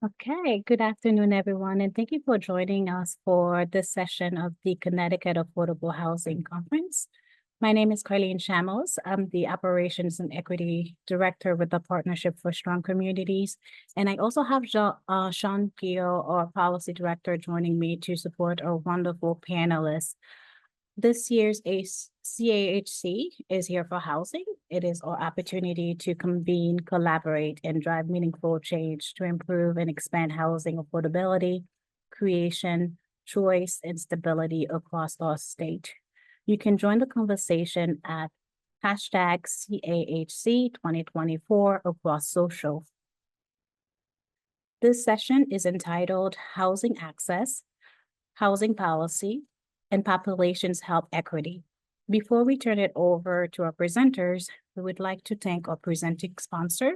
Okay, good afternoon, everyone, and thank you for joining us for this session of the Connecticut Affordable Housing Conference. My name is Carlene Shamos. I'm the Operations and Equity Director with the Partnership for Strong Communities. And I also have Sean Peel, our Policy Director, joining me to support our wonderful panelists. This year's CAHC is here for housing. It is our opportunity to convene, collaborate, and drive meaningful change to improve and expand housing affordability, creation, choice, and stability across our state. You can join the conversation at hashtag CAHC 2024 across social. This session is entitled Housing Access, Housing Policy, and Populations Health Equity. Before we turn it over to our presenters, we would like to thank our presenting sponsor,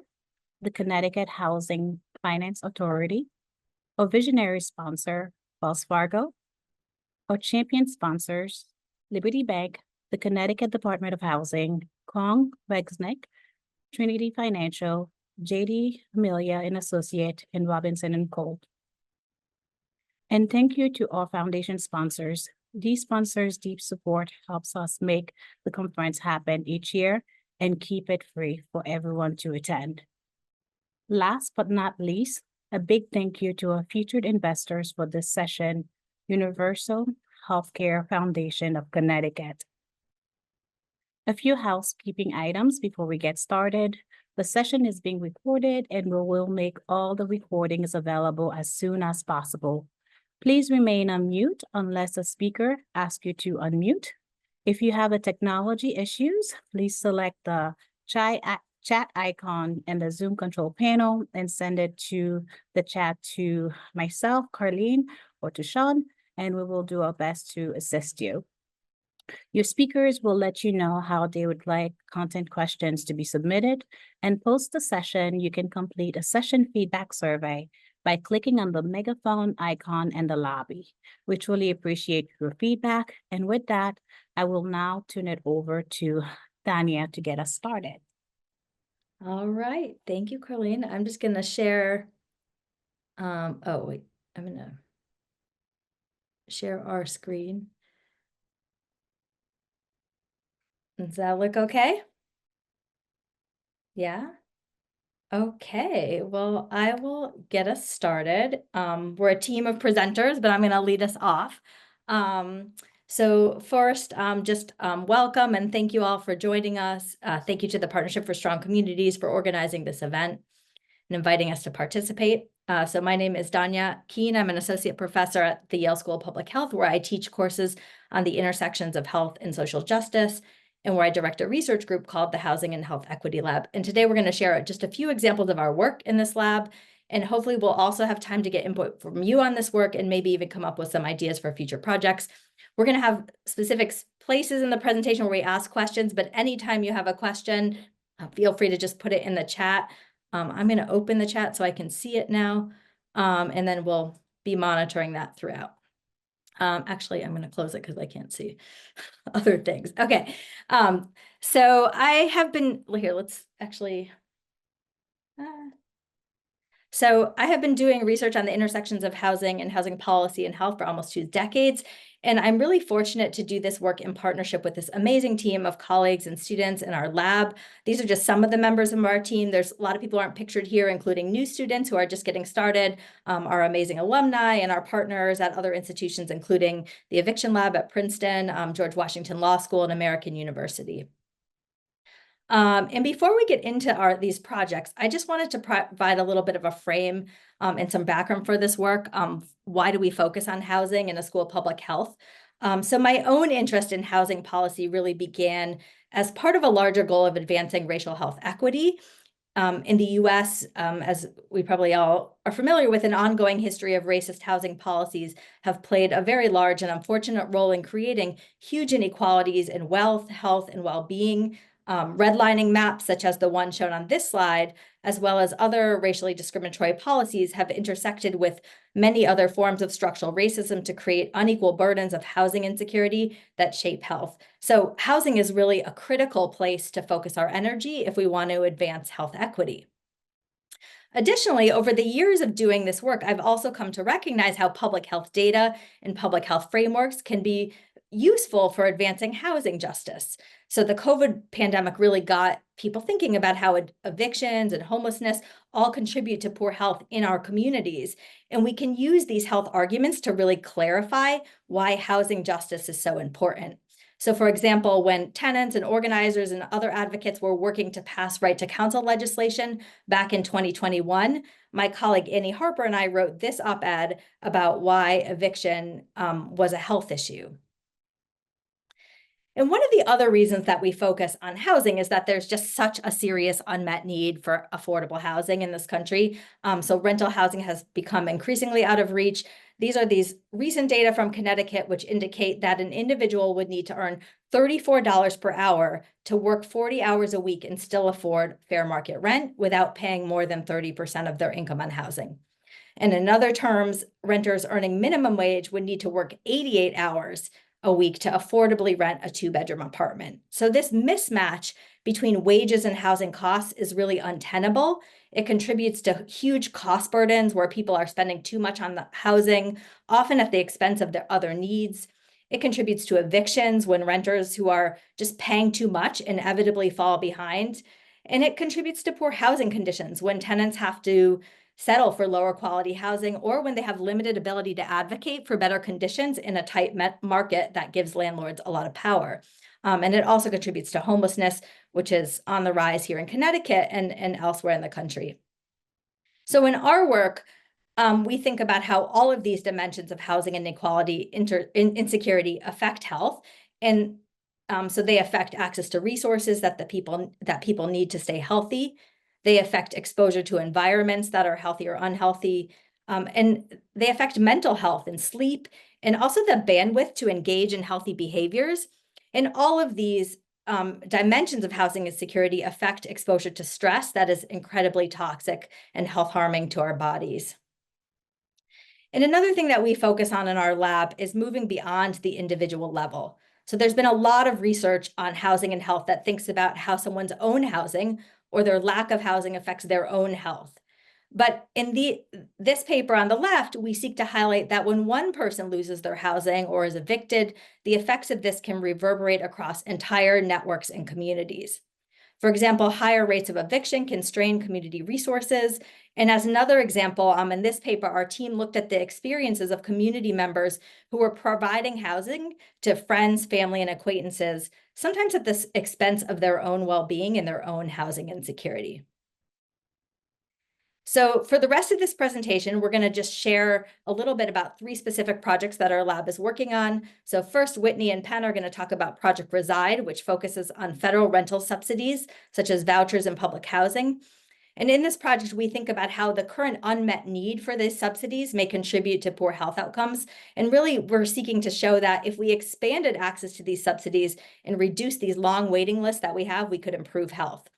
the Connecticut Housing Finance Authority, our visionary sponsor, Wells Fargo, our champion sponsors, Liberty Bank, the Connecticut Department of Housing, Kong Wexnick, Trinity Financial, JD Amelia and Associate, and Robinson and Cole. And thank you to all foundation sponsors. These sponsors' deep support helps us make the conference happen each year and keep it free for everyone to attend. Last but not least, a big thank you to our featured investors for this session, Universal Healthcare Foundation of Connecticut. A few housekeeping items before we get started. The session is being recorded and we will make all the recordings available as soon as possible. Please remain on mute unless a speaker asks you to unmute. If you have technology issues, please select the chat icon in the Zoom control panel and send it to the chat to myself, Carlene, or to Sean, and we will do our best to assist you. Your speakers will let you know how they would like content questions to be submitted, and post the session, you can complete a session feedback survey by clicking on the megaphone icon in the lobby. We truly appreciate your feedback. And with that, I will now turn it over to Tanya to get us started. All right, thank you, Carlene. I'm just gonna share, I'm gonna share our screen. Does that look okay? Yeah? Okay, well, I will get us started. We're a team of presenters, but I'm going to lead us off. So first, welcome and thank you all for joining us. Thank you to the Partnership for Strong Communities for organizing this event and inviting us to participate. So my name is Danya Keen. I'm an associate professor at the Yale School of Public Health, where I teach courses on the intersections of health and social justice, and where I direct a research group called the Housing and Health Equity Lab. And today we're going to share just a few examples of our work in this lab, and hopefully we'll also have time to get input from you on this work and maybe even come up with some ideas for future projects. We're going to have specific places in the presentation where we ask questions, but anytime you have a question, feel free to just put it in the chat. I'm going to open the chat so I can see it now, and then we'll be monitoring that throughout. Actually, I'm going to close it because I can't see other things. Okay. So I have been here. Let's actually. So I have been doing research on the intersections of housing and housing policy and health for almost 2 decades. And I'm really fortunate to do this work in partnership with this amazing team of colleagues and students in our lab. These are just some of the members of our team. There's a lot of people who aren't pictured here, including new students who are just getting started, our amazing alumni and our partners at other institutions, including the Eviction Lab at Princeton, George Washington Law School, and American University. And before we get into these projects, I just wanted to provide a little bit of a frame and some background for this work. Why do we focus on housing in a school of public health? So my own interest in housing policy really began as part of a larger goal of advancing racial health equity. In the US, as we probably all are familiar with, an ongoing history of racist housing policies have played a very large and unfortunate role in creating huge inequalities in wealth, health, and well-being. Redlining maps, such as the one shown on this slide, as well as other racially discriminatory policies, have intersected with many other forms of structural racism to create unequal burdens of housing insecurity that shape health. So housing is really a critical place to focus our energy if we want to advance health equity. Additionally, over the years of doing this work, I've also come to recognize how public health data and public health frameworks can be useful for advancing housing justice. So the COVID pandemic really got people thinking about how evictions and homelessness all contribute to poor health in our communities. And we can use these health arguments to really clarify why housing justice is so important. So for example, when tenants and organizers and other advocates were working to pass right to counsel legislation back in 2021, my colleague Annie Harper and I wrote this op-ed about why eviction was a health issue. And one of the other reasons that we focus on housing is that there's just such a serious unmet need for affordable housing in this country. So rental housing has become increasingly out of reach. These are these recent data from Connecticut, which indicate that an individual would need to earn $34 per hour to work 40 hours a week and still afford fair market rent without paying more than 30% of their income on housing. And in other terms, renters earning minimum wage would need to work 88 hours a week to affordably rent a 2-bedroom apartment. So this mismatch between wages and housing costs is really untenable. It contributes to huge cost burdens where people are spending too much on the housing, often at the expense of their other needs. It contributes to evictions when renters who are just paying too much inevitably fall behind. And it contributes to poor housing conditions when tenants have to settle for lower quality housing or when they have limited ability to advocate for better conditions in a tight market that gives landlords a lot of power. And it also contributes to homelessness, which is on the rise here in Connecticut and elsewhere in the country. So in our work, we think about how all of these dimensions of housing inequality, insecurity affect health. And so they affect access to resources that people need to stay healthy. They affect exposure to environments that are healthy or unhealthy. And they affect mental health and sleep, and also the bandwidth to engage in healthy behaviors. And all of these dimensions of housing insecurity affect exposure to stress that is incredibly toxic and health harming to our bodies. And another thing that we focus on in our lab is moving beyond the individual level. So there's been a lot of research on housing and health that thinks about how someone's own housing or their lack of housing affects their own health. But in this paper on the left, we seek to highlight that when one person loses their housing or is evicted, the effects of this can reverberate across entire networks and communities. For example, higher rates of eviction can strain community resources. And as another example, in this paper, our team looked at the experiences of community members who were providing housing to friends, family, and acquaintances, sometimes at the expense of their own well-being and their own housing insecurity. So for the rest of this presentation, we're going to just share a little bit about 3 specific projects that our lab is working on. So first, Whitney and Penn are going to talk about Project Reside, which focuses on federal rental subsidies, such as vouchers and public housing. And in this project, we think about how the current unmet need for these subsidies may contribute to poor health outcomes. And really, we're seeking to show that if we expanded access to these subsidies and reduce these long waiting lists that we have, we could improve health.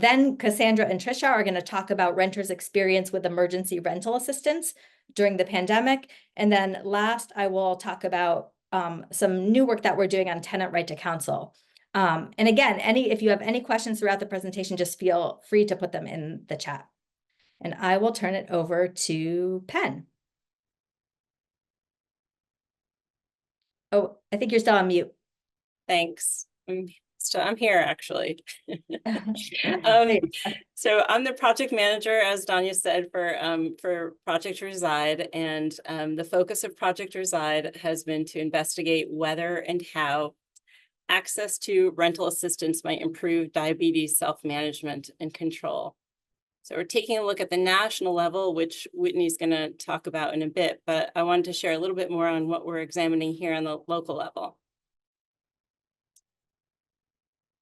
Then Cassandra and Trisha are going to talk about renters' experience with emergency rental assistance during the pandemic. And then last, I will talk about some new work that we're doing on tenant right to counsel. And again, if you have any questions throughout the presentation, just feel free to put them in the chat. And I will turn it over to Penn. Oh, I think you're still on mute. Thanks. I'm here actually. So I'm the project manager, as Danya said, for Project Reside, and the focus of Project Reside has been to investigate whether and how access to rental assistance might improve diabetes self-management and control. So we're taking a look at the national level, which Whitney's going to talk about in a bit, but I wanted to share a little bit more on what we're examining here on the local level.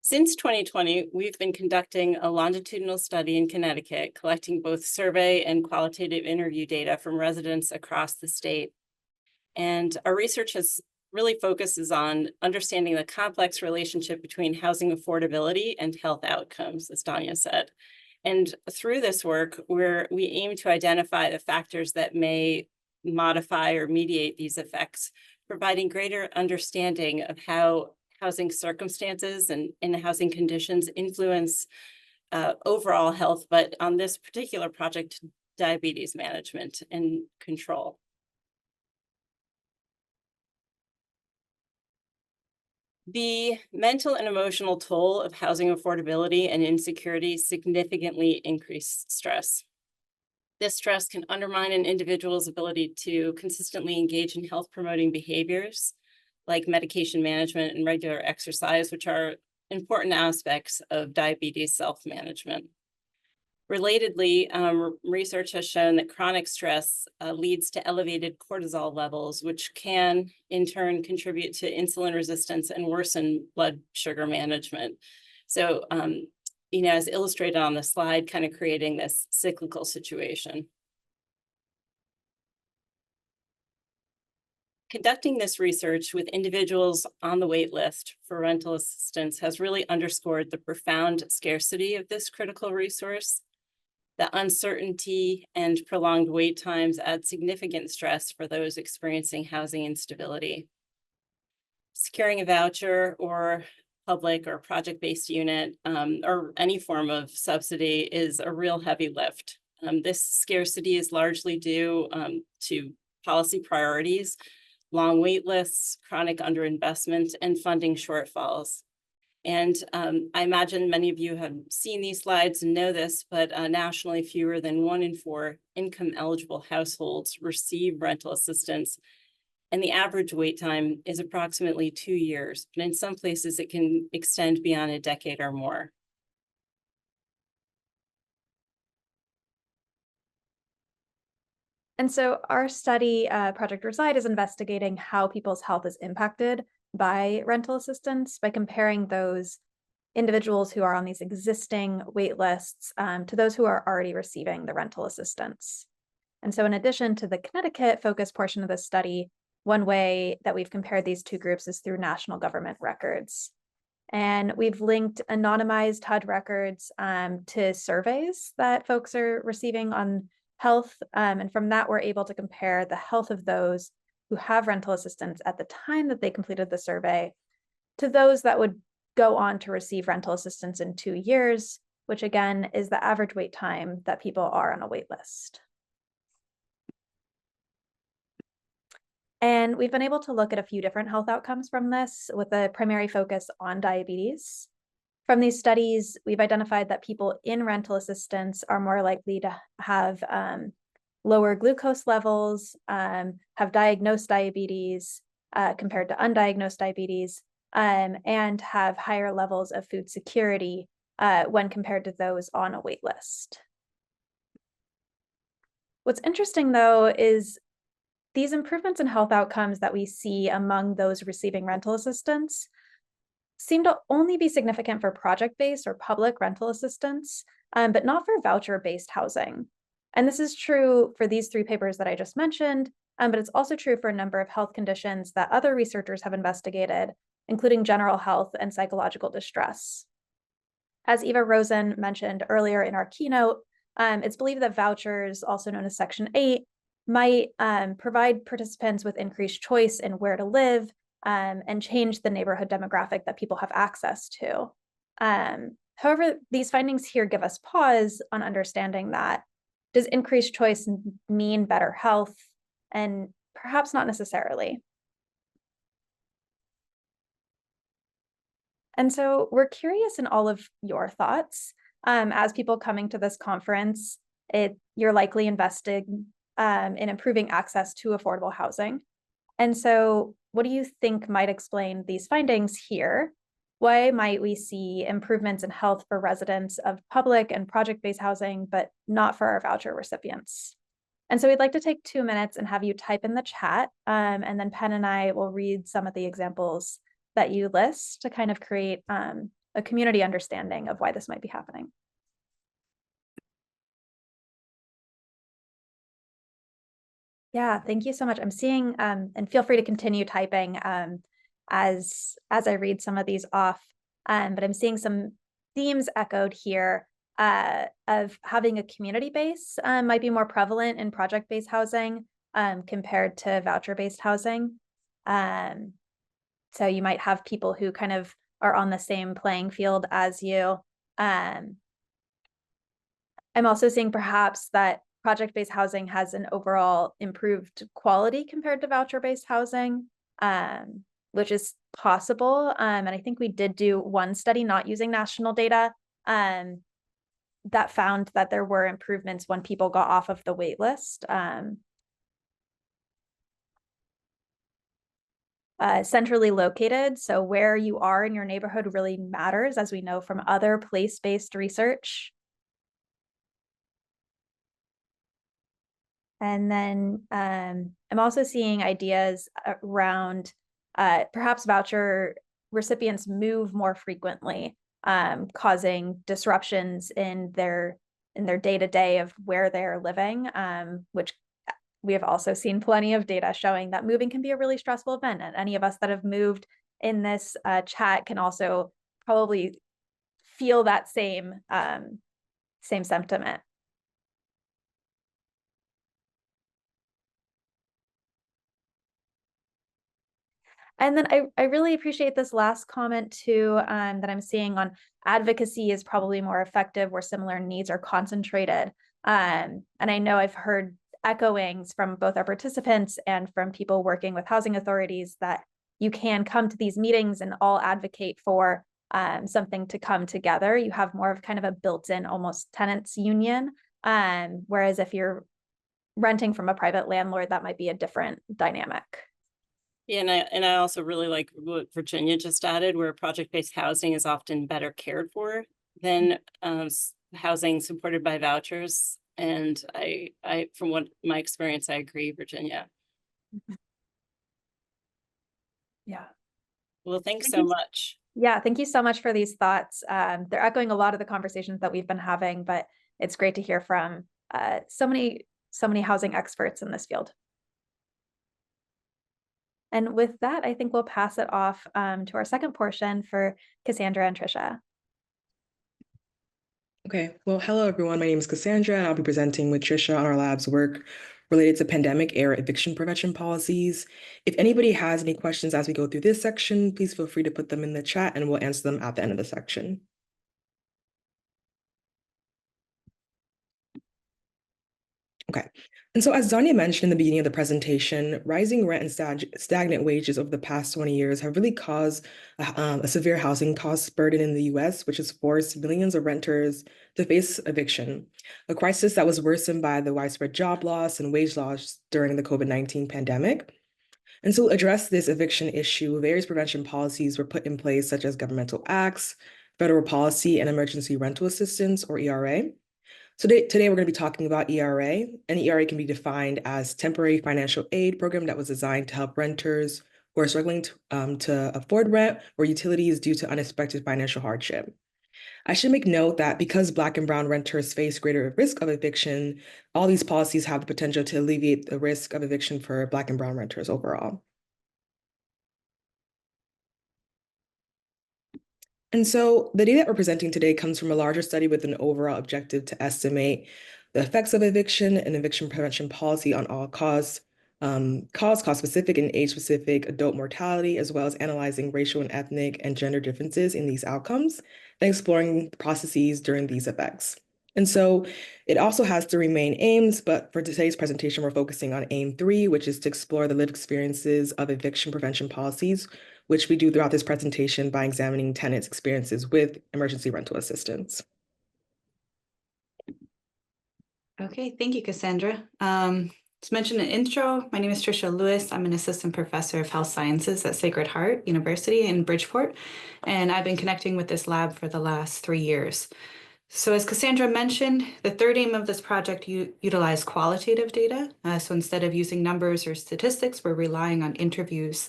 Since 2020, we've been conducting a longitudinal study in Connecticut, collecting both survey and qualitative interview data from residents across the state. And our research really focuses on understanding the complex relationship between housing affordability and health outcomes, as Danya said. And through this work, we aim to identify the factors that may modify or mediate these effects, providing greater understanding of how housing circumstances and housing conditions influence overall health, but on this particular project, diabetes management and control. The mental and emotional toll of housing affordability and insecurity significantly increase stress. This stress can undermine an individual's ability to consistently engage in health promoting behaviors like medication management and regular exercise, which are important aspects of diabetes self-management. Relatedly, research has shown that chronic stress leads to elevated cortisol levels, which can in turn contribute to insulin resistance and worsen blood sugar management. So, as illustrated on the slide, kind of creating this cyclical situation. Conducting this research with individuals on the wait list for rental assistance has really underscored the profound scarcity of this critical resource. The uncertainty and prolonged wait times add significant stress for those experiencing housing instability. Securing a voucher or public or project-based unit or any form of subsidy is a real heavy lift. This scarcity is largely due to policy priorities, long wait lists, chronic underinvestment, and funding shortfalls. And I imagine many of you have seen these slides and know this, but nationally, fewer than 1 in 4 income eligible households receive rental assistance. And the average wait time is approximately 2 years, but in some places it can extend beyond a decade or more. And so our study, Project Reside, is investigating how people's health is impacted by rental assistance by comparing those individuals who are on these existing wait lists to those who are already receiving the rental assistance. And so in addition to the Connecticut focus portion of the study, one way that we've compared these two groups is through national government records. And we've linked anonymized HUD records to surveys that folks are receiving on health. And from that, we're able to compare the health of those who have rental assistance at the time that they completed the survey to those that would go on to receive rental assistance in 2 years, which again is the average wait time that people are on a wait list. And we've been able to look at a few different health outcomes from this with a primary focus on diabetes. From these studies, we've identified that people in rental assistance are more likely to have lower glucose levels, have diagnosed diabetes compared to undiagnosed diabetes, and have higher levels of food security when compared to those on a wait list. What's interesting, though, is these improvements in health outcomes that we see among those receiving rental assistance seem to only be significant for project-based or public rental assistance, but not for voucher-based housing. And this is true for these 3 papers that I just mentioned, but it's also true for a number of health conditions that other researchers have investigated, including general health and psychological distress. As Eva Rosen mentioned earlier in our keynote, it's believed that vouchers, also known as Section 8, might provide participants with increased choice in where to live and change the neighborhood demographic that people have access to. However, these findings here give us pause on understanding that does increased choice mean better health? And perhaps not necessarily. And so we're curious in all of your thoughts. As people coming to this conference, you're likely investing in improving access to affordable housing. And so what do you think might explain these findings here? Why might we see improvements in health for residents of public and project-based housing, but not for our voucher recipients? And so we'd like to take 2 minutes and have you type in the chat, and then Penn and I will read some of the examples that you list to kind of create a community understanding of why this might be happening. Yeah, thank you so much. I'm seeing, and feel free to continue typing as I read some of these off, but I'm seeing some themes echoed here of having a community base might be more prevalent in project-based housing compared to voucher-based housing. So you might have people who kind of are on the same playing field as you. I'm also seeing perhaps that project-based housing has an overall improved quality compared to voucher-based housing, which is possible. And I think we did do one study not using national data that found that there were improvements when people got off of the wait list. Centrally located, so where you are in your neighborhood really matters, as we know from other place-based research. And then I'm also seeing ideas around perhaps voucher recipients move more frequently, causing disruptions in their day-to-day of where they're living, which we have also seen plenty of data showing that moving can be a really stressful event. And any of us that have moved in this chat can also probably feel that same sentiment. And then I really appreciate this last comment too, that I'm seeing on advocacy is probably more effective where similar needs are concentrated. And I know I've heard echoings from both our participants and from people working with housing authorities that you can come to these meetings and all advocate for something to come together. You have more of kind of a built-in almost tenants union. Whereas if you're renting from a private landlord, that might be a different dynamic. Yeah, and I also really like what Virginia just added, where project-based housing is often better cared for than housing supported by vouchers. And I from what my experience, I agree, Virginia. Yeah. Well, thanks Thank so you. much. Yeah, thank you so much for these thoughts. They're echoing a lot of the conversations that we've been having, but it's great to hear from so many housing experts in this field. And with that, I think we'll pass it off to our second portion for Cassandra and Tricia. Okay, well, hello everyone. My name is Cassandra, and I'll be presenting with Tricia on our lab's work related to pandemic-era eviction prevention policies. If anybody has any questions as we go through this section, please feel free to put them in the chat and we'll answer them at the end of the section. Okay, and so as Zanya mentioned in the beginning of the presentation, rising rent and stagnant wages over the past 20 years have really caused a severe housing cost burden in the US, which has forced millions of renters to face eviction, a crisis that was worsened by the widespread job loss and wage loss during the COVID-19 pandemic. And so to address this eviction issue, various prevention policies were put in place, such as governmental acts, federal policy, and emergency rental assistance, or ERA. So today we're going to be talking about ERA, and ERA can be defined as temporary financial aid program that was designed to help renters who are struggling to afford rent or utilities due to unexpected financial hardship. I should make note that because Black and Brown renters face greater risk of eviction, all these policies have the potential to alleviate the risk of eviction for Black and Brown renters overall. And so the data that we're presenting today comes from a larger study with an overall objective to estimate the effects of eviction and eviction prevention policy on all cause specific and age specific adult mortality, as well as analyzing racial and ethnic and gender differences in these outcomes and exploring processes during these effects. And so it also has three main aims, but for today's presentation, we're focusing on aim 3, which is to explore the lived experiences of eviction prevention policies, which we do throughout this presentation by examining tenants' experiences with emergency rental assistance. Okay, thank you, Cassandra. As mentioned in the intro, my name is Tricia Lewis. I'm an assistant professor of health sciences at Sacred Heart University in Bridgeport, and I've been connecting with this lab for the last 3 years. So as Cassandra mentioned, the third aim of this project utilized qualitative data. So instead of using numbers or statistics, we're relying on interviews,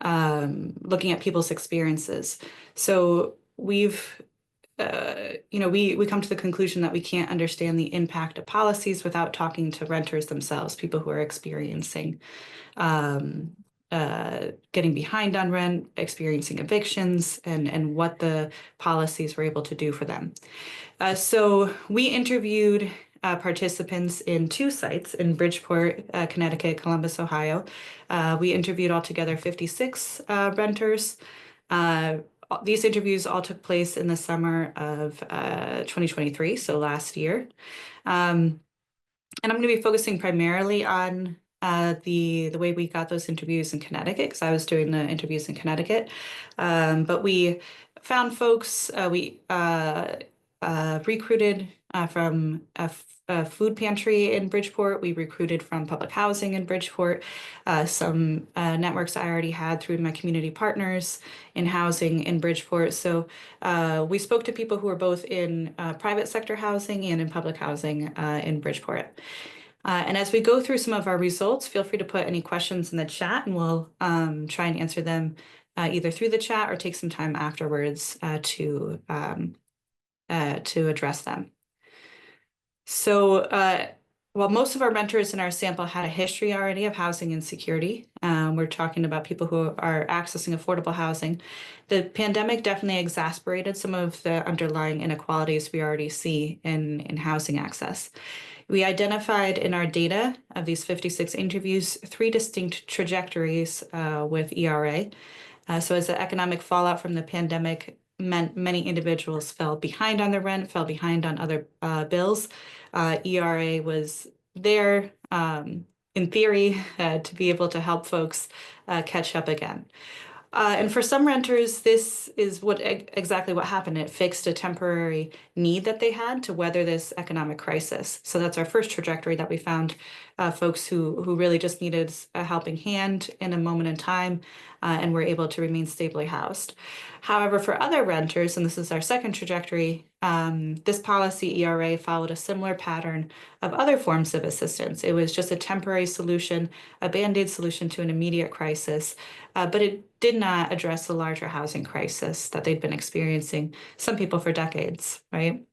looking at people's experiences. So we've we come to the conclusion that we can't understand the impact of policies without talking to renters themselves, people who are experiencing getting behind on rent, experiencing evictions, and what the policies were able to do for them. So we interviewed participants in 2 sites in Bridgeport, Connecticut, Columbus, Ohio. We interviewed altogether 56 renters. these interviews all took place in the summer of 2023, so last year. And I'm going to be focusing primarily on the way we got those interviews in Connecticut, because I was doing the interviews in Connecticut. But we found folks, we recruited from a food pantry in Bridgeport. We recruited from public housing in Bridgeport. Some networks I already had through my community partners in housing in Bridgeport. So we spoke to people who are both in private sector housing and in public housing in Bridgeport. And as we go through some of our results, feel free to put any questions in the chat, and we'll try and answer them either through the chat or take some time afterwards to address them. So while most of our renters in our sample had a history already of housing insecurity, we're talking about people who are accessing affordable housing. The pandemic definitely exacerbated some of the underlying inequalities we already see in housing access. We identified in our data of these 56 interviews 3 distinct trajectories with ERA. So as the economic fallout from the pandemic meant many individuals fell behind on their rent, fell behind on other bills, ERA was there in theory to be able to help folks catch up again. And for some renters, this is exactly what happened. It fixed a temporary need that they had to weather this economic crisis. So that's our first trajectory, that we found folks who really just needed a helping hand in a moment in time and were able to remain stably housed. However, for other renters, and this is our second trajectory, this policy ERA followed a similar pattern of other forms of assistance. It was just a temporary solution, a Band-Aid solution to an immediate crisis, but it did not address the larger housing crisis that they'd been experiencing, some people for decades, right?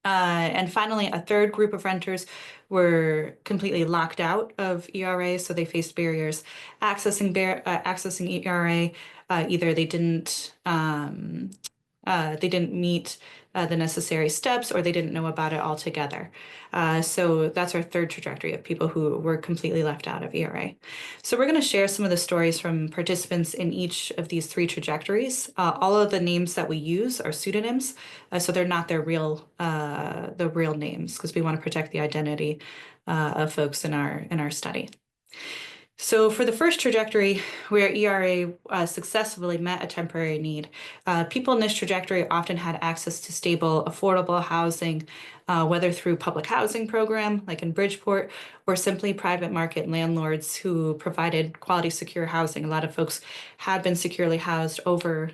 And finally, a third group of renters were completely locked out of ERA, so they faced barriers accessing ERA. Either they didn't meet the necessary steps, or they didn't know about it altogether. So that's our third trajectory of people who were completely left out of ERA. So we're going to share some of the stories from participants in each of these 3 trajectories. All of the names that we use are pseudonyms, so they're not their real names, because we want to protect the identity of folks in our study. So for the first trajectory, where ERA successfully met a temporary need, people in this trajectory often had access to stable, affordable housing, whether through public housing program, like in Bridgeport, or simply private market landlords who provided quality, secure housing. A lot of folks had been securely housed over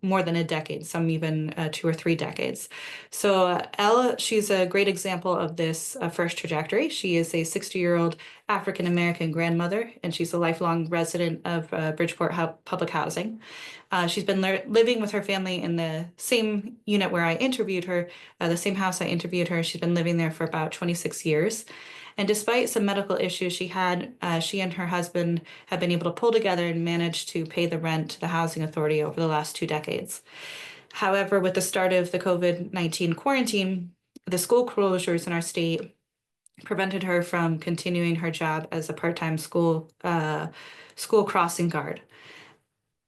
more than a decade, some even 2 or 3 decades. So Elle, she's a great example of this first trajectory. She is a 60-year-old African-American grandmother, and she's a lifelong resident of Bridgeport Public Housing. She's been living with her family in the same unit where I interviewed her, the same house I interviewed her. She's been living there for about 26 years. And despite some medical issues she had, she and her husband have been able to pull together and manage to pay the rent to the Housing Authority over the last 2 decades. However, with the start of the COVID-19 quarantine, the school closures in our state prevented her from continuing her job as a part-time school crossing guard.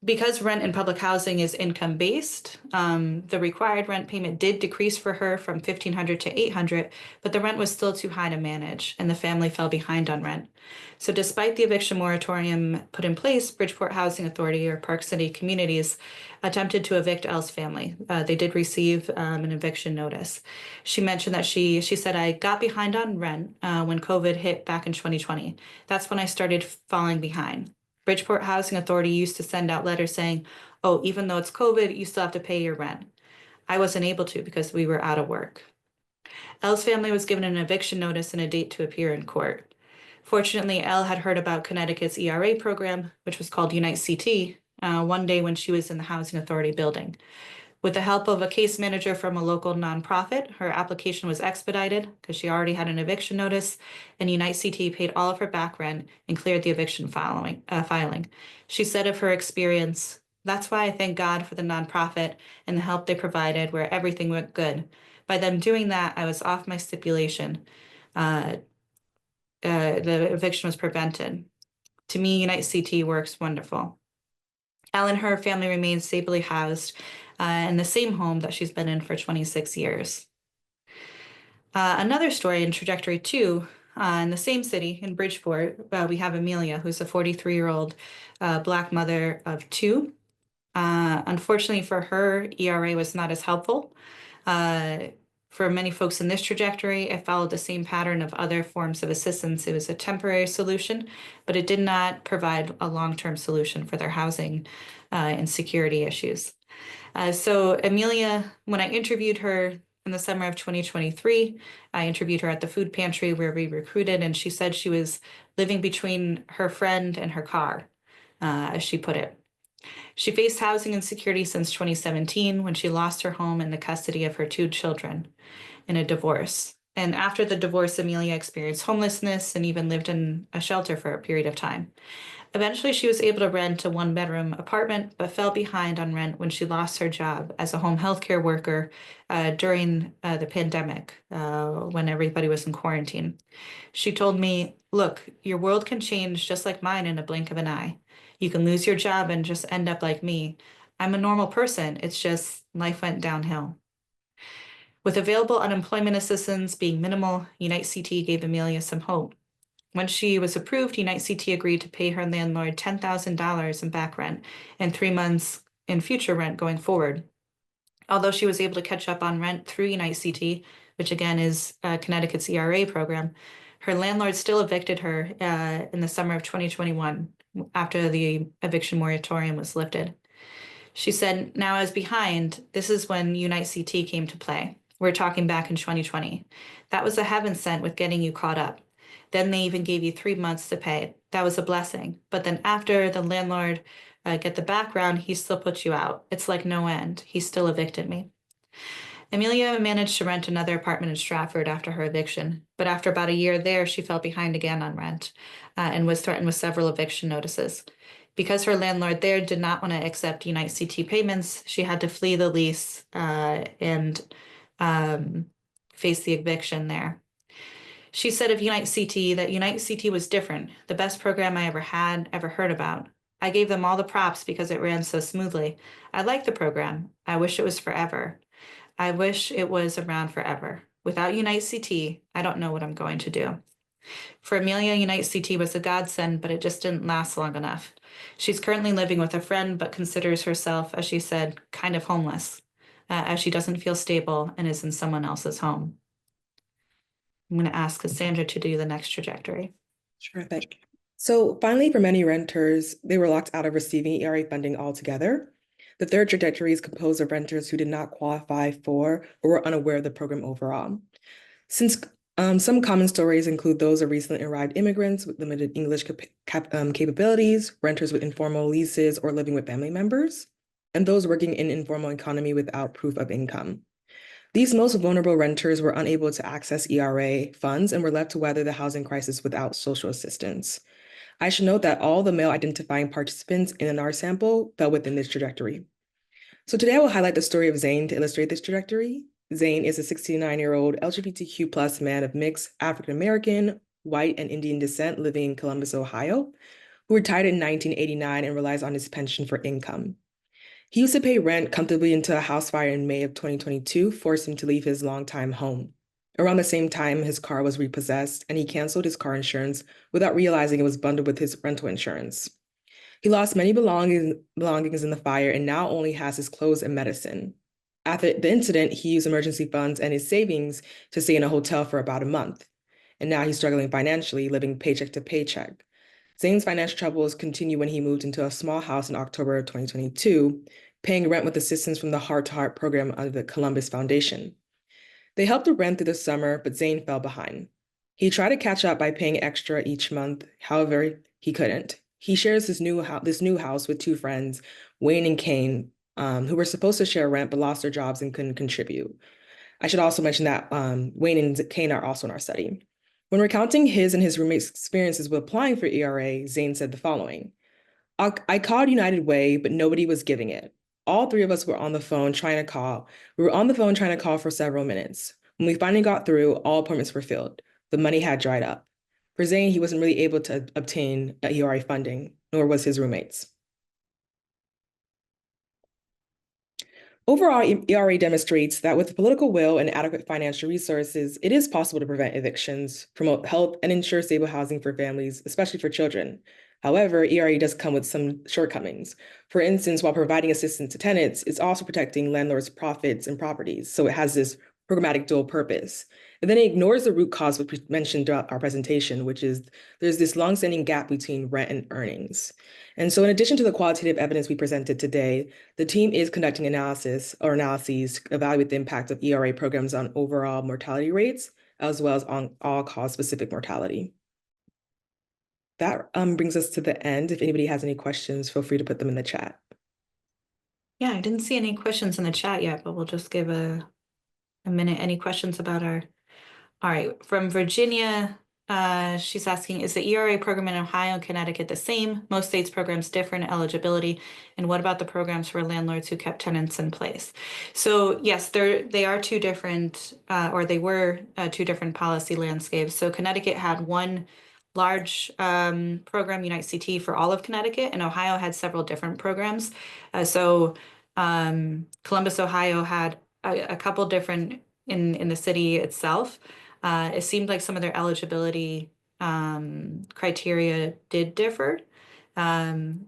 Because rent in public housing is income-based, the required rent payment did decrease for her from $1,500 to $800, but the rent was still too high to manage, and the family fell behind on rent. So despite the eviction moratorium put in place, Bridgeport Housing Authority, or Park City Communities, attempted to evict Elle's family. They did receive an eviction notice. She mentioned that she said, "I got behind on rent when COVID hit back in 2020. That's when I started falling behind. Bridgeport Housing Authority used to send out letters saying, 'Oh, even though it's COVID, you still have to pay your rent.' I wasn't able to because we were out of work." Elle's family was given an eviction notice and a date to appear in court. Fortunately, Elle had heard about Connecticut's ERA program, which was called Unite CT, one day when she was in the Housing Authority building. With the help of a case manager from a local nonprofit, her application was expedited because she already had an eviction notice, and Unite CT paid all of her back rent and cleared the eviction filing. She said of her experience, "That's why I thank God for the nonprofit and the help they provided, where everything went good. By them doing that, I was off my stipulation. The eviction was prevented. To me, Unite CT works wonderful." Elle and her family remain stably housed in the same home that she's been in for 26 years. Another story in trajectory 2, in the same city, in Bridgeport, we have Amelia, who's a 43-year-old Black mother of 2. Unfortunately for her, ERA was not as helpful. For many folks in this trajectory, it followed the same pattern of other forms of assistance. It was a temporary solution, but it did not provide a long-term solution for their housing and security issues. So Amelia, when I interviewed her in the summer of 2023, I interviewed her at the food pantry where we recruited, and she said she was living between her friend and her car, as she put it. She faced housing insecurity since 2017 when she lost her home and the custody of her 2 children in a divorce. And after the divorce, Amelia experienced homelessness and even lived in a shelter for a period of time. Eventually, she was able to rent a 1-bedroom apartment, but fell behind on rent when she lost her job as a home healthcare worker during the pandemic, when everybody was in quarantine. She told me, "Look, your world can change just like mine in a blink of an eye. You can lose your job and just end up like me. I'm a normal person. It's just life went downhill." With available unemployment assistance being minimal, Unite CT gave Amelia some hope. When she was approved, Unite CT agreed to pay her landlord $10,000 in back rent and 3 months in future rent going forward. Although she was able to catch up on rent through Unite CT, which again is Connecticut's ERA program, her landlord still evicted her in the summer of 2021 after the eviction moratorium was lifted. She said, "Now as behind, this is when Unite CT came to play. We're talking back in 2020. That was a heaven sent with getting you caught up. Then they even gave you 3 months to pay. That was a blessing. But then after the landlord get the background, he still put you out. It's like no end. He still evicted me." Amelia managed to rent another apartment in Stratford after her eviction, but after about a year there, she fell behind again on rent and was threatened with several eviction notices. Because her landlord there did not want to accept Unite CT payments, she had to flee the lease and face the eviction there. She said of Unite CT that Unite CT was different, the best program I ever heard about. I gave them all the props because it ran so smoothly. I like the program. I wish it was forever. I wish it was around forever. Without Unite CT, I don't know what I'm going to do. For Amelia, Unite CT was a godsend, but it just didn't last long enough. She's currently living with a friend, but considers herself, as she said, kind of homeless, as she doesn't feel stable and is in someone else's home. I'm going to ask Cassandra to do the next trajectory. Sure, thank you. So finally, for many renters, they were locked out of receiving ERA funding altogether. The third trajectory is composed of renters who did not qualify for or were unaware of the program overall. Since some common stories include those of recently arrived immigrants with limited English capabilities, renters with informal leases or living with family members, and those working in informal economy without proof of income. These most vulnerable renters were unable to access ERA funds and were left to weather the housing crisis without social assistance. I should note that all the male identifying participants in our sample fell within this trajectory. So today I will highlight the story of Zane to illustrate this trajectory. Zane is a 69-year-old LGBTQ+ man of mixed African-American, white, and Indian descent living in Columbus, Ohio, who retired in 1989 and relies on his pension for income. He used to pay rent comfortably until a house fire in May of 2022 forced him to leave his longtime home. Around the same time, his car was repossessed and he canceled his car insurance without realizing it was bundled with his rental insurance. He lost many belongings in the fire and now only has his clothes and medicine. After the incident, he used emergency funds and his savings to stay in a hotel for about a month. And now he's struggling financially, living paycheck to paycheck. Zane's financial troubles continue when he moved into a small house in October of 2022, paying rent with assistance from the Heart to Heart program under the Columbus Foundation. They helped with rent through the summer, but Zane fell behind. He tried to catch up by paying extra each month. However, he couldn't. He shares this new house with 2 friends, Wayne and Kane, who were supposed to share rent but lost their jobs and couldn't contribute. I should also mention that Wayne and Kane are also in our study. When recounting his and his roommate's experiences with applying for ERA, Zane said the following: I called United Way, but nobody was giving it. All 3 of us were on the phone trying to call. We were on the phone trying to call for several minutes. When we finally got through, all appointments were filled. The money had dried up. For Zane, he wasn't really able to obtain ERA funding, nor was his roommates. Overall, ERA demonstrates that with political will and adequate financial resources, it is possible to prevent evictions, promote health, and ensure stable housing for families, especially for children. However, ERA does come with some shortcomings. For instance, while providing assistance to tenants, it's also protecting landlords' profits and properties. So it has this programmatic dual purpose. And then it ignores the root cause, which we mentioned throughout our presentation, which is there's this longstanding gap between rent and earnings. And so in addition to the qualitative evidence we presented today, the team is conducting analyses to evaluate the impact of ERA programs on overall mortality rates, as well as on all-cause specific mortality. That brings us to the end. If anybody has any questions, feel free to put them in the chat. Yeah, I didn't see any questions in the chat yet, but we'll just give a minute. Any questions about our, all right, from Virginia, she's asking, is the ERA program in Ohio and Connecticut the same? Most states' programs differ in eligibility. And what about the programs for landlords who kept tenants in place? So yes, they are two different, or they were two different policy landscapes. So Connecticut had one large program, Unite CT, for all of Connecticut, and Ohio had several different programs. Columbus, Ohio had a couple different in the city itself. It seemed like some of their eligibility criteria did differ. I'm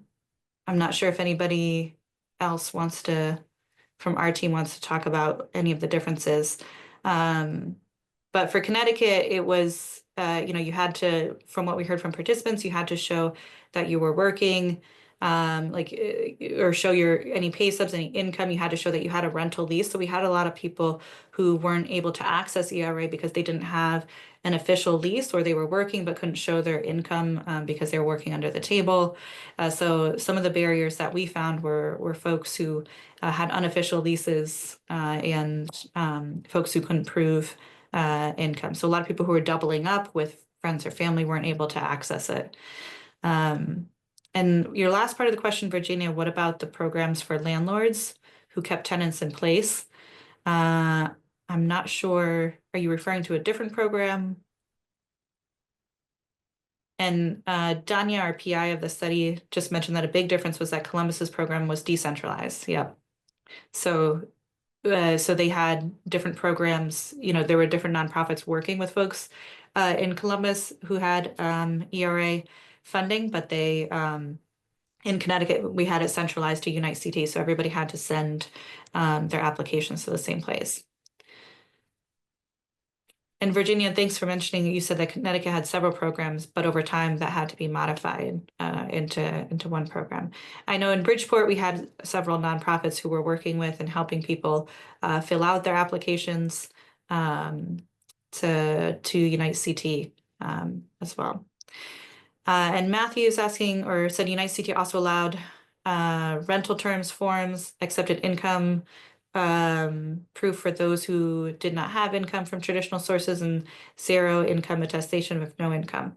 not sure if anybody else from our team wants to talk about any of the differences. But for Connecticut, it was, you had to, from what we heard from participants, you had to show that you were working, or show any pay stubs, any income. You had to show that you had a rental lease. So we had a lot of people who weren't able to access ERA because they didn't have an official lease, or they were working but couldn't show their income because they were working under the table. So some of the barriers that we found were folks who had unofficial leases and folks who couldn't prove income. So a lot of people who were doubling up with friends or family weren't able to access it. And your last part of the question, Virginia, what about the programs for landlords who kept tenants in place? I'm not sure. Are you referring to a different program? And Danya, our PI of the study, just mentioned that a big difference was that Columbus's program was decentralized. Yep. So they had different programs. There were different nonprofits working with folks in Columbus who had ERA funding, but they in Connecticut, we had it centralized to Unite CT, so everybody had to send their applications to the same place. And Virginia, thanks for mentioning, you said that Connecticut had several programs, but over time that had to be modified into one program. I know in Bridgeport, we had several nonprofits who were working with and helping people fill out their applications to Unite CT as well. And Matthew is asking, or said Unite CT also allowed rental terms, forms, accepted income proof for those who did not have income from traditional sources, and zero income attestation with no income.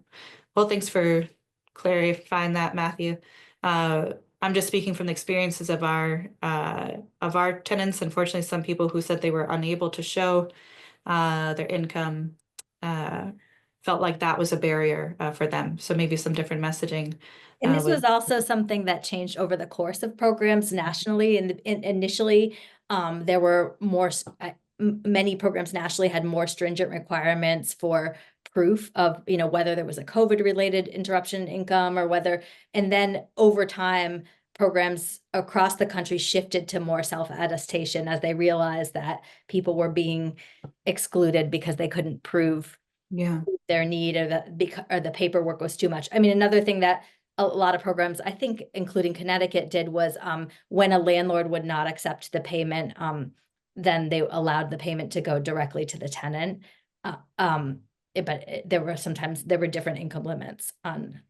Well, thanks for clarifying that, Matthew. I'm just speaking from the experiences of our tenants. Unfortunately, some people who said they were unable to show their income felt like that was a barrier for them. So maybe some different messaging. And this was also something that changed over the course of programs nationally. And initially, there were many programs nationally had more stringent requirements for proof of, whether there was a COVID-related interruption in income or whether, and then over time, programs across the country shifted to more self-attestation as they realized that people were being excluded because they couldn't prove their need, or the paperwork was too much. I mean, another thing that a lot of programs, I think, including Connecticut, did was when a landlord would not accept the payment, then they allowed the payment to go directly to the tenant. But there were different income limits on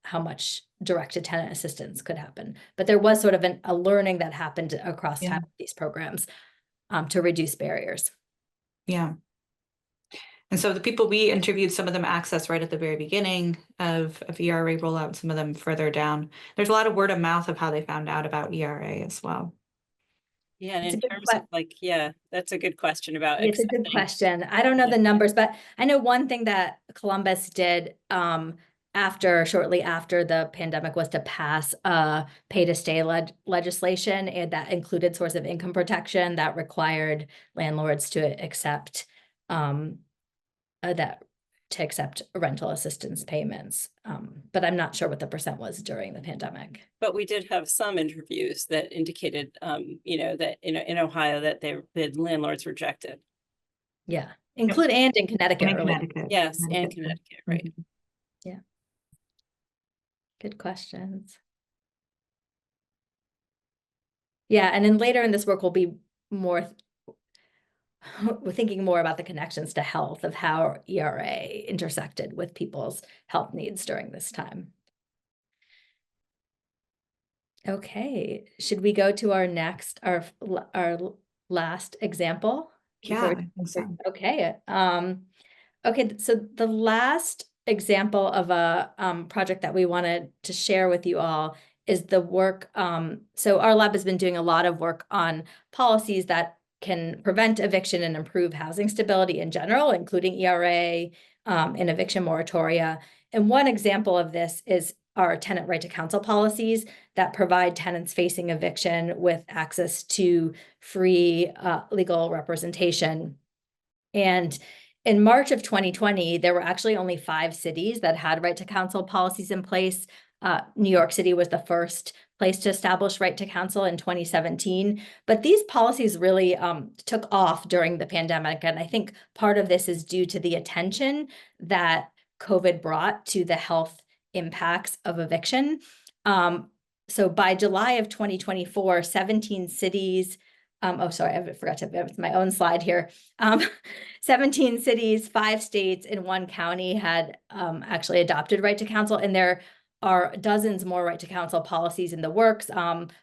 how much direct-to-tenant assistance could happen. But there was sort of a learning that happened across time with these programs to reduce barriers. Yeah. And so the people we interviewed, some of them accessed right at the very beginning of ERA rollout, some of them further down. There's a lot of word of mouth of how they found out about ERA as well. Yeah, and in terms of that's a good question about It's a good question. I don't know the numbers, but I know one thing that Columbus did, shortly after the pandemic, was to pass pay to stay legislation, and that included source of income protection that required landlords to accept rental assistance payments. But I'm not sure what the percent was during the pandemic. But we did have some interviews that indicated, that in Ohio that the landlords rejected. Yeah, and in Connecticut. And in early. Connecticut. Yes, and Connecticut, right? Mhm. Good questions. Yeah, and then later in this work, we'll be we're thinking more about the connections to health, of how ERA intersected with people's health needs during this time. Okay, should we go to our last example? Yeah, I think so. Okay. Okay, so the last example of a project that we wanted to share with you all is the work. So our lab has been doing a lot of work on policies that can prevent eviction and improve housing stability in general, including ERA and eviction moratoria. And one example of this is our tenant right to counsel policies that provide tenants facing eviction with access to free legal representation. And in March of 2020, there were actually only 5 cities that had right to counsel policies in place. New York City was the first place to establish right to counsel in 2017. But these policies really took off during the pandemic. And I think part of this is due to the attention that COVID brought to the health impacts of eviction. So by July of 2024, 17 cities, oh, sorry, I forgot to have my own slide here. 17 cities, 5 states, and 1 county had actually adopted right to counsel, and there are dozens more right to counsel policies in the works.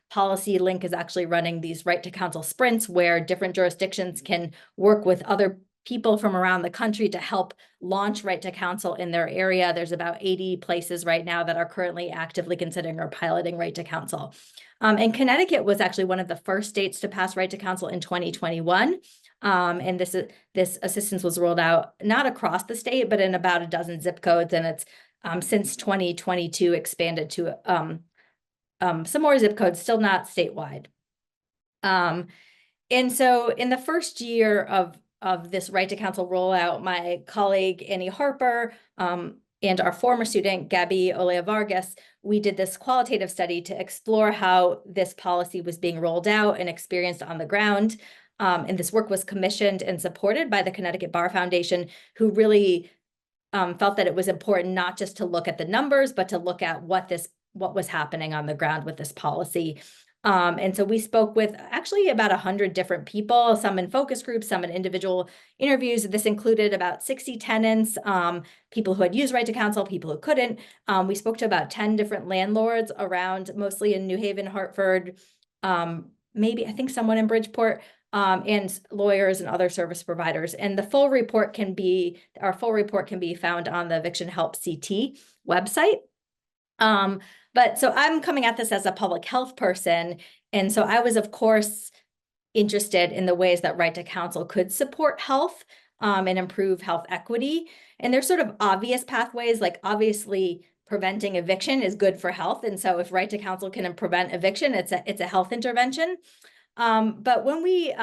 Policy Link is actually running these right to counsel sprints where different jurisdictions can work with other people from around the country to help launch right to counsel in their area. There's about 80 places right now that are currently actively considering or piloting right to counsel. And Connecticut was actually one of the first states to pass right to counsel in 2021. And this assistance was rolled out not across the state, but in about a dozen zip codes. And it's since 2022 expanded to some more zip codes, still not statewide. And so in the first year of this right to counsel rollout, my colleague Annie Harper and our former student Gabby Olea Vargas, we did this qualitative study to explore how this policy was being rolled out and experienced on the ground. And this work was commissioned and supported by the Connecticut Bar Foundation, who really felt that it was important not just to look at the numbers, but to look at what was happening on the ground with this policy. And so we spoke with actually about 100 different people, some in focus groups, some in individual interviews. This included about 60 tenants, people who had used right to counsel, people who couldn't. We spoke to about 10 different landlords around, mostly in New Haven, Hartford, maybe I think someone in Bridgeport, and lawyers and other service providers. And our full report can be found on the Eviction Help CT website. But so I'm coming at this as a public health person. And so I was, of course, interested in the ways that right to counsel could support health and improve health equity. And there's sort of obvious pathways, like obviously preventing eviction is good for health. And so if right to counsel can prevent eviction, it's a health intervention. But when we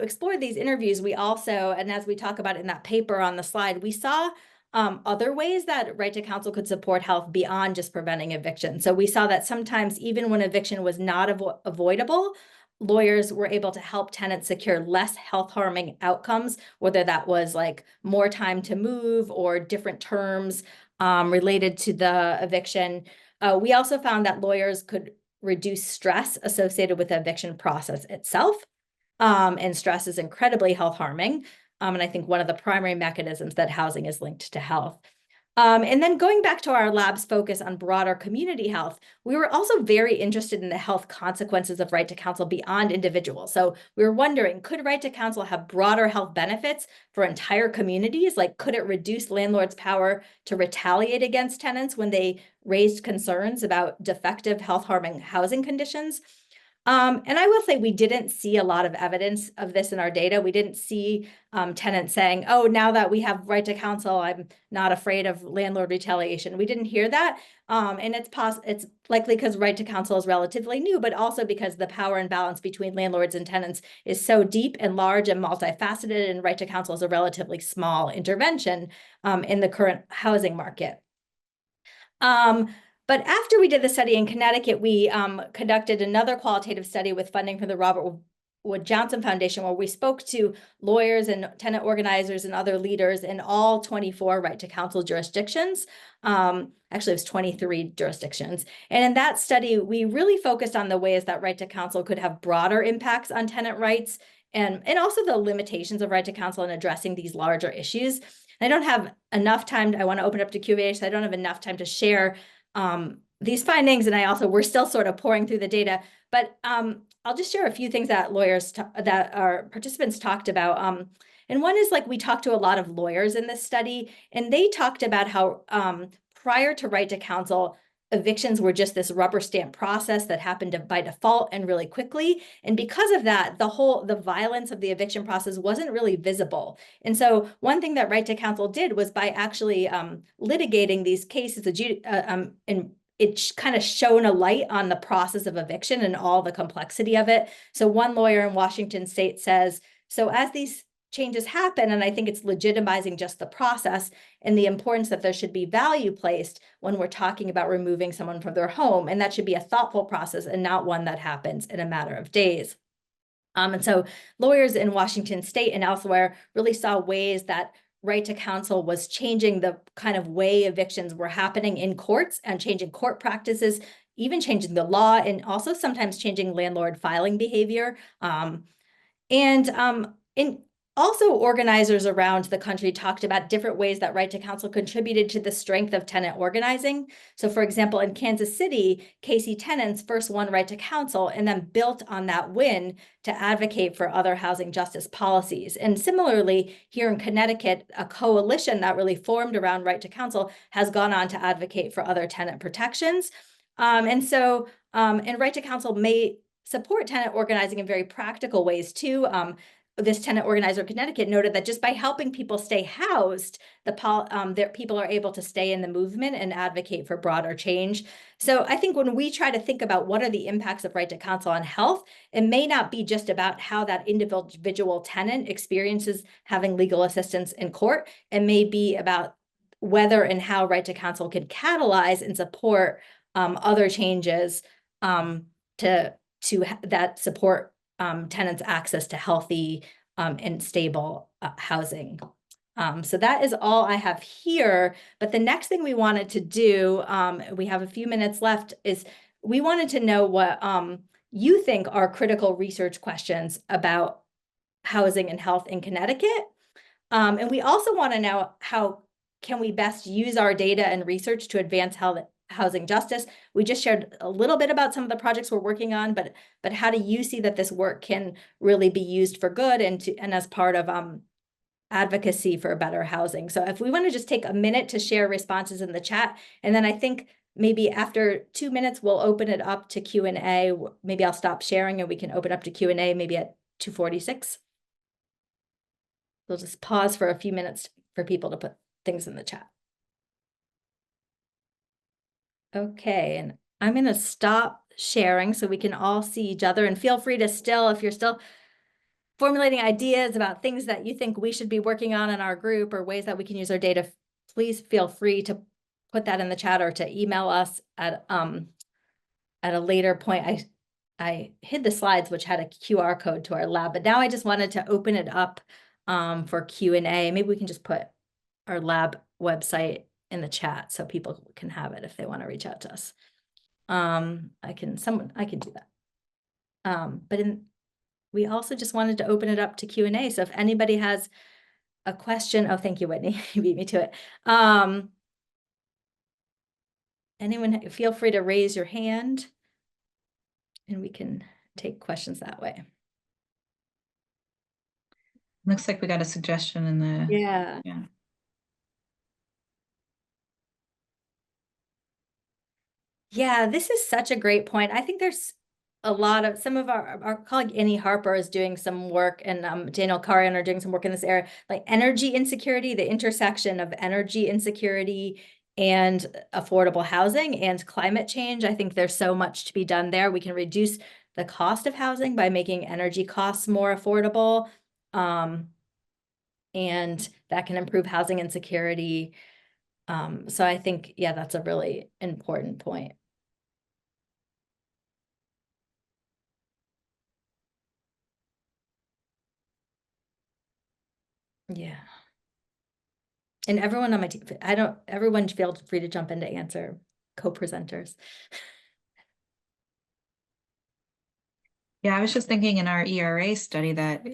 explored these interviews, we also, and as we talk about in that paper on the slide, we saw other ways that right to counsel could support health beyond just preventing eviction. So we saw that sometimes even when eviction was not avoidable, lawyers were able to help tenants secure less health harming outcomes, whether that was like more time to move or different terms related to the eviction. We also found that lawyers could reduce stress associated with the eviction process itself. And stress is incredibly health harming. And I think one of the primary mechanisms that housing is linked to health. And then going back to our lab's focus on broader community health, we were also very interested in the health consequences of right to counsel beyond individuals. So we were wondering, could right to counsel have broader health benefits for entire communities? Like, could it reduce landlords' power to retaliate against tenants when they raised concerns about defective health harming housing conditions? And I will say we didn't see a lot of evidence of this in our data. We didn't see tenants saying, oh, now that we have right to counsel, I'm not afraid of landlord retaliation. We didn't hear that. And it's likely because right to counsel is relatively new, but also because the power imbalance between landlords and tenants is so deep and large and multifaceted, and right to counsel is a relatively small intervention in the current housing market. But after we did the study in Connecticut, we conducted another qualitative study with funding from the Robert Wood Johnson Foundation, where we spoke to lawyers and tenant organizers and other leaders in all 24 right to counsel jurisdictions. Actually, it was 23 jurisdictions. And in that study, we really focused on the ways that right to counsel could have broader impacts on tenant rights, and also the limitations of right to counsel in addressing these larger issues. I don't have enough time. I want to open up to Q&A, so I don't have enough time to share these findings. And we're still sort of pouring through the data, but I'll just share a few things that that our participants talked about. And one is, like, we talked to a lot of lawyers in this study, and they talked about how prior to right to counsel, evictions were just this rubber stamp process that happened by default and really quickly. And because of that, the violence of the eviction process wasn't really visible. And so one thing that right to counsel did was, by actually litigating these cases, and it kind of shone a light on the process of eviction and all the complexity of it. So one lawyer in Washington State says, so as these changes happen, and I think it's legitimizing just the process and the importance that there should be value placed when we're talking about removing someone from their home. And that should be a thoughtful process and not one that happens in a matter of days. And so lawyers in Washington State and elsewhere really saw ways that right to counsel was changing the kind of way evictions were happening in courts, and changing court practices, even changing the law, and also sometimes changing landlord filing behavior. Also, organizers around the country talked about different ways that right to counsel contributed to the strength of tenant organizing. So, for example, in Kansas City, KC tenants first won right to counsel and then built on that win to advocate for other housing justice policies. And similarly, here in Connecticut, a coalition that really formed around right to counsel has gone on to advocate for other tenant protections. And right to counsel may support tenant organizing in very practical ways too. This tenant organizer in Connecticut noted that just by helping people stay housed, people are able to stay in the movement and advocate for broader change. So I think when we try to think about what are the impacts of right to counsel on health, it may not be just about how that individual tenant experiences having legal assistance in court. It may be about whether and how right to counsel can catalyze and support other changes that support tenants' access to healthy and stable housing. So that is all I have here. But the next thing we wanted to do, we have a few minutes left, is we wanted to know what you think are critical research questions about housing and health in Connecticut. And we also want to know, how can we best use our data and research to advance housing justice? We just shared a little bit about some of the projects we're working on, but how do you see that this work can really be used for good and as part of advocacy for better housing? So if we want to just take a minute to share responses in the chat, and then I think maybe after 2 minutes, we'll open it up to Q&A. Maybe I'll stop sharing and we can open up to Q&A maybe at 2:46. We'll just pause for a few minutes for people to put things in the chat. Okay, and I'm going to stop sharing so we can all see each other, and feel free to if you're still formulating ideas about things that you think we should be working on in our group or ways that we can use our data, please feel free to put that in the chat or to email us at a later point. I hid the slides, which had a QR code to our lab, but now I just wanted to open it up for Q&A. Maybe we can just put our lab website in the chat so people can have it if they want to reach out to us. I can do that. We also just wanted to open it up to Q&A. So if anybody has a question, oh, thank you, Whitney, you beat me to it. Anyone, feel free to raise your hand and we can take questions that way. Looks like we got a suggestion in the. Yeah. Yeah, this is such a great point. I think there's some of our colleague Annie Harper is doing some work, and Daniel Karian are doing some work in this area, like energy insecurity, the intersection of energy insecurity and affordable housing and climate change. I think there's so much to be done there. We can reduce the cost of housing by making energy costs more affordable. And that can improve housing insecurity. So I think, yeah, that's a really important point. Yeah. And everyone on my team, everyone feel free to jump in to answer, co-presenters. Yeah, I was just thinking in our ERA study that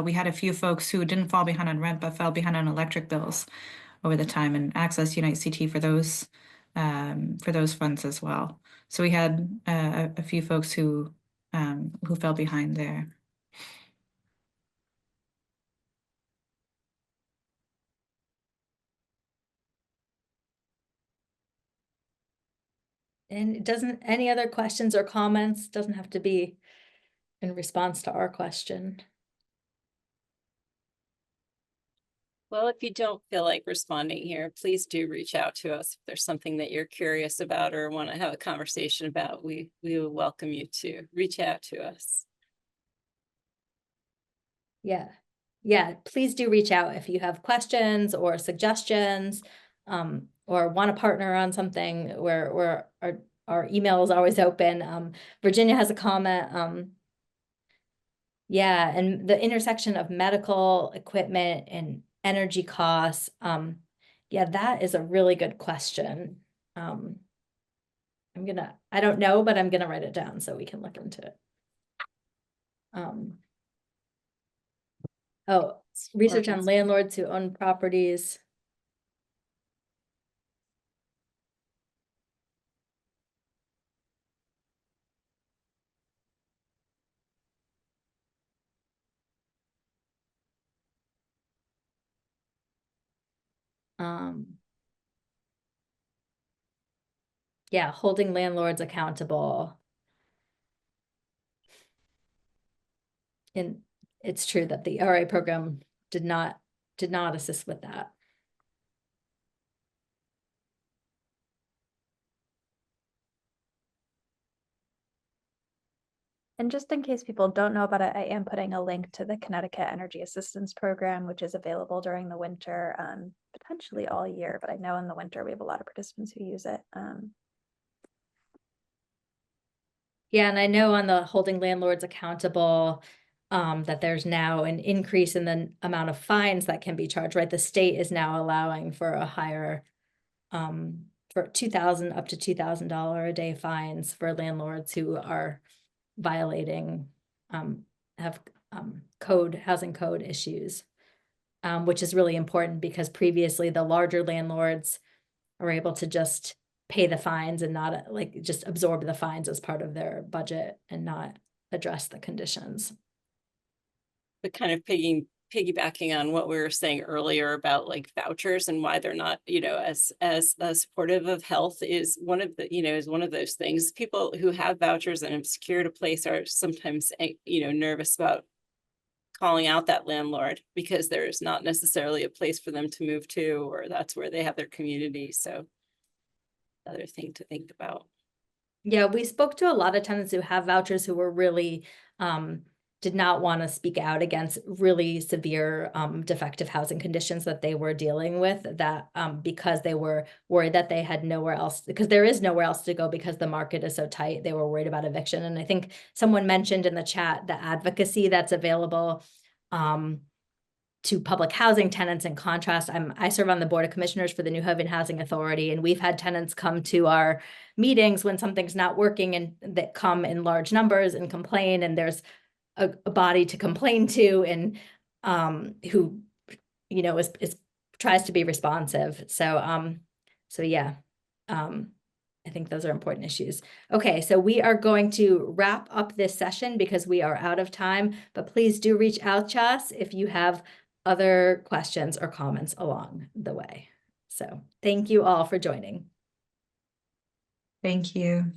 we had a few folks who didn't fall behind on rent, but fell behind on electric bills over the time, and Access Unite CT for those funds as well. So we had a few folks who fell behind there. And it doesn't, any other questions or comments? Doesn't have to be in response to our question. Well, if you don't feel like responding here, please do reach out to us. If there's something that you're curious about or want to have a conversation about, we will welcome you to reach out to us. Yeah. Yeah, please do reach out if you have questions or suggestions, or want to partner on something where our email is always open. Virginia has a comment. Yeah, and the intersection of medical equipment and energy costs. Yeah, that is a really good question. I don't know, but I'm gonna write it down so we can look into it. Oh, research on landlords who own properties. Yeah, holding landlords accountable. And it's true that the RA program did not assist with that. And just in case people don't know about it, I am putting a link to the Connecticut Energy Assistance Program, which is available during the winter, potentially all year, but I know in the winter we have a lot of participants who use it. Yeah, and I know on the holding landlords accountable, that there's now an increase in the amount of fines that can be charged, right? The state is now allowing for a higher, for $2,000 up to $2,000 a day fines for landlords who are violating, have housing code issues, which is really important because previously the larger landlords are able to just pay the fines and not like just absorb the fines as part of their budget and not address the conditions. But kind of piggybacking on what we were saying earlier about like vouchers and why they're not, as supportive of health is one of those things. People who have vouchers and have secured a place are sometimes, nervous about calling out that landlord because there's not necessarily a place for them to move to, or that's where they have their community. So other thing to think about. Yeah, we spoke to a lot of tenants who have vouchers who were really, did not want to speak out against really severe defective housing conditions that they were dealing with, that because they were worried that they had nowhere else, because there is nowhere else to go because the market is so tight. They were worried about eviction. And I think someone mentioned in the chat the advocacy that's available to public housing tenants. In contrast, I serve on the Board of Commissioners for the New Haven Housing Authority, and we've had tenants come to our meetings when something's not working and that come in large numbers and complain, and there's a body to complain to, and who is tries to be responsive. So yeah, I think those are important issues. Okay, so we are going to wrap up this session because we are out of time, but please do reach out to us if you have other questions or comments along the way. So thank you all for joining. Thank you.